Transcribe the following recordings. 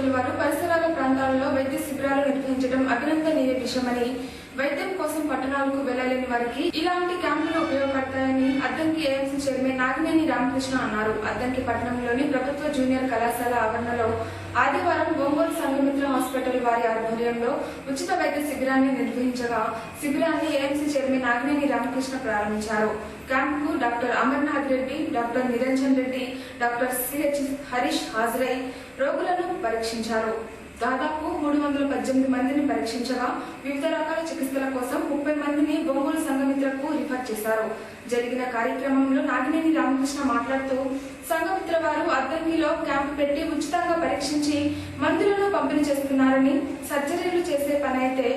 Hospital వారు పరిసరాల ప్రాంతాలలో వైద్య శిబిరాలు నిర్వహించడం అభినందనీయ విషయమని, వైద్యం కోసం పట్టణాలకు వెళ్లలేని వారికి ఇలాంటి క్యాంపులు ఉపయోగపడతాయని అద్దంకి ఏఎంసీ చైర్మన్ నాగినేని రామకృష్ణ అన్నారు. అద్దంకి పట్టణంలోని ప్రభుత్వ జూనియర్ కళాశాల ఆవరణలో ఆదివారం ఒంగోలు సంఘమిత్ర హాస్పిటల్ వారి ఆధ్వర్యంలో ఉచిత వైద్య శిబిరాన్ని నిర్వహించగా, శిబిరాన్ని ఏఎంసీ చైర్మన్ నాగినేని రామకృష్ణ ప్రారంభించారు. క్యాంపుకు doctor Amarnath Reddy, doctor Niranjan Reddy, doctor CH Harish హాజరై రోగులను పరీక్షించారు. దాదాపు 318 మందిని పరీక్షించగా వివిధ రకాల చికిత్సల కోసం 30 మందిని ఒంగోలు సంఘమిత్రకు రిఫర్ చేశారు. జరిగిన కార్యక్రమంలో నాగినేని రామకృష్ణ మాట్లాడుతూ, సంఘమిత్ర వారు అద్దంకిలో క్యాంపు పెట్టి ఉచితంగా పరీక్షించి మందులను పంపిణీ చేస్తున్నారని, సర్జరీలు చేసే పని అయితే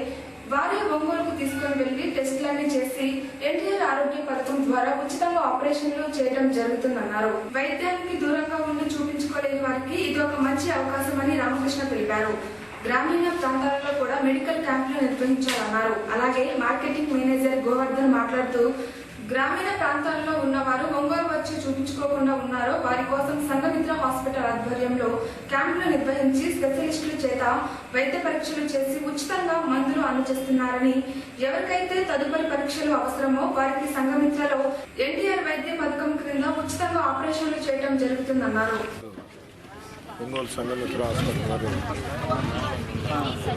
వారే ఒంగోలుకు తీసుకుని వెళ్లి టెస్టులన్నీ చేసి ఎన్టీఆర్ ఆరోగ్య పథకం ద్వారా ఉచితంగా ఆపరేషన్లు చేయడం జరుగుతుందన్నారు. వైద్యానికి దూరంగా ఉండి చూపించుకోలేని వారికి ఇది ఒక మంచి అవకాశమని రామకృష్ణ తెలిపారు. గ్రామీణ ప్రాంతాలలో కూడా మెడికల్ క్యాంపులు నిర్వహించాలన్నారు. అలాగే మార్కెటింగ్ మేనేజర్ గోవర్ధన్ మాట్లాడుతూ, గ్రామీణ ప్రాంతాల్లో ఉన్నవారు ఒంగోలు వచ్చి చూపించుకోకుండా ఉన్నారో వారి కోసం సంఘమిత్ర హాస్పిటల్ ఆధ్వర్యంలో క్యాంపులు నిర్వహించి స్పెషలిస్టుల చేత వైద్య పరీక్షలు చేసి ఉచితంగా మందులు అందజేస్తున్నారని, ఎవరికైతే తదుపరి పరీక్షలు అవసరమో వారికి సంఘమిత్రలో ఎన్టీఆర్ వైద్య పథకం క్రింద ఉచితంగా ఆపరేషన్లు చేయడం జరుగుతుందన్నారు. ఒంగోలు సంఘమిత్ర హాస్పిటల్ వారు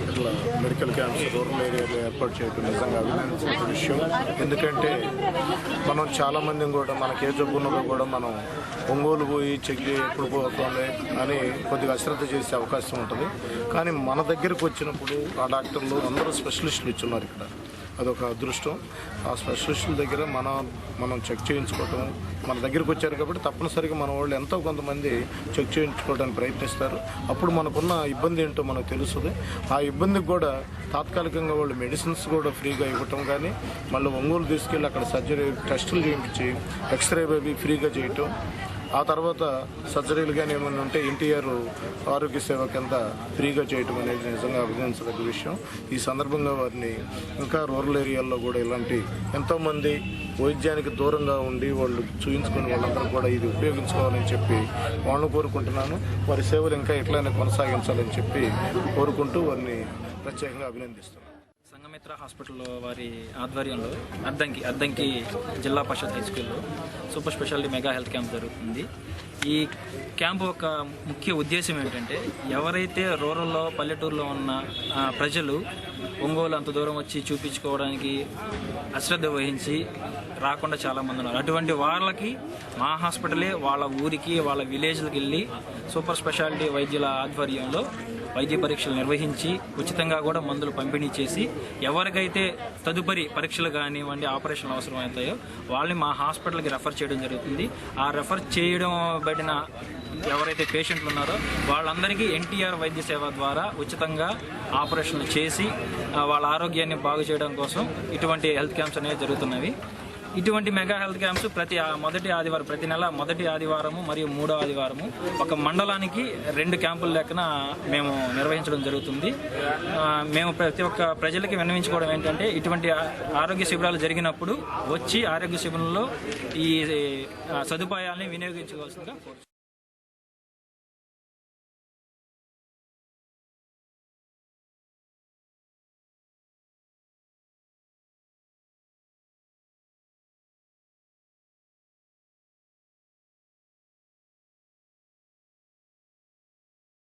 ఇట్లా మెడికల్ క్యాంప్స్ రూరల్ ఏరియాలో ఏర్పాటు చేయడం నిజంగా అభినందించిన విషయం. ఎందుకంటే మనం చాలామందిని కూడా మనకి ఏ జబ్బు ఉన్నదో కూడా మనం ఒంగోలు పోయి చెక్ ఎప్పుడు పోతుంది అని కొద్దిగా అశ్రద్ధ చేసే అవకాశం ఉంటుంది. కానీ మన దగ్గరకు వచ్చినప్పుడు ఆ డాక్టర్లు అందరూ స్పెషలిస్టులు ఇచ్చున్నారు. ఇక్కడ అదొక అదృష్టం. ఆ స్పెషలిస్టుల దగ్గర మనం చెక్ చేయించుకోవటం, మన దగ్గరికి వచ్చారు కాబట్టి తప్పనిసరిగా మన వాళ్ళు ఎంతో కొంతమంది చెక్ చేయించుకోవడానికి ప్రయత్నిస్తారు. అప్పుడు మనకున్న ఇబ్బంది ఏంటో మనకు తెలుస్తుంది. ఆ ఇబ్బందికి కూడా తాత్కాలికంగా వాళ్ళు మెడిసిన్స్ కూడా ఫ్రీగా ఇవ్వటం, కానీ మళ్ళీ ఒంగోలు తీసుకెళ్ళి అక్కడ సర్జరీ టెస్టులు చేయించి ఎక్స్రే అవి ఫ్రీగా చేయటం, ఆ తర్వాత సర్జరీలు కానీ ఏమైనా ఉంటే ఎన్టీఆర్ ఆరోగ్య సేవ కింద ఫ్రీగా చేయటం అనేది నిజంగా అభినందించదగ్గ విషయం. ఈ సందర్భంగా వారిని ఇంకా రూరల్ ఏరియాల్లో కూడా ఇలాంటి ఎంతోమంది వైద్యానికి దూరంగా ఉండి వాళ్ళు చూయించుకుని వాళ్ళందరూ కూడా ఇది ఉపయోగించుకోవాలని చెప్పి వాళ్ళని కోరుకుంటున్నాను. వారి సేవలు ఇంకా ఎట్లయినా కొనసాగించాలని చెప్పి కోరుకుంటూ వారిని ప్రత్యేకంగా అభినందిస్తున్నాను. సంఘమిత్ర హాస్పిటల్ వారి ఆధ్వర్యంలో అద్దంకి జిల్లా పరిషత్ హై స్కూల్లో super speciality mega health camp జరుగుతుంది. ఈ క్యాంపు యొక్క ముఖ్య ఉద్దేశం ఏంటంటే, ఎవరైతే రూరల్లో పల్లెటూరులో ఉన్న ప్రజలు ఒంగోలు అంత దూరం వచ్చి చూపించుకోవడానికి అశ్రద్ధ వహించి రాకుండా చాలామంది ఉన్నారు. అటువంటి వాళ్ళకి మా హాస్పిటలే వాళ్ళ ఊరికి వాళ్ళ విలేజ్లకు వెళ్ళి సూపర్ స్పెషాలిటీ వైద్యుల ఆధ్వర్యంలో వైద్య పరీక్షలు నిర్వహించి ఉచితంగా కూడా మందులు పంపిణీ చేసి, ఎవరికైతే తదుపరి పరీక్షలు కానివ్వండి ఆపరేషన్లు అవసరం అవుతాయో వాళ్ళని మా హాస్పిటల్కి రెఫర్ చేయడం జరుగుతుంది. ఆ రెఫర్ చేయడం బడిన ఎవరైతే పేషెంట్లు ఉన్నారో వాళ్ళందరికీ ఎన్టీఆర్ వైద్య సేవ ద్వారా ఉచితంగా ఆపరేషన్లు చేసి వాళ్ళ ఆరోగ్యాన్ని బాగు చేయడం కోసం ఇటువంటి హెల్త్ క్యాంప్స్ అనేవి జరుగుతున్నవి. ఇటువంటి మెగా హెల్త్ క్యాంప్స్ ప్రతి నెల మొదటి ఆదివారము మరియు 3వ ఆదివారము ఒక మండలానికి 2 క్యాంపుల లెక్కన మేము నిర్వహించడం జరుగుతుంది. మేము ప్రతి ఒక్క ప్రజలకి విన్నవించుకోవడం ఏంటంటే, ఇటువంటి ఆరోగ్య శిబిరాలు జరిగినప్పుడు వచ్చి ఆరోగ్య శిబిరంలో ఈ సదుపాయాలని వినియోగించుకోవాల్సిందిగా కోరుతున్నాం.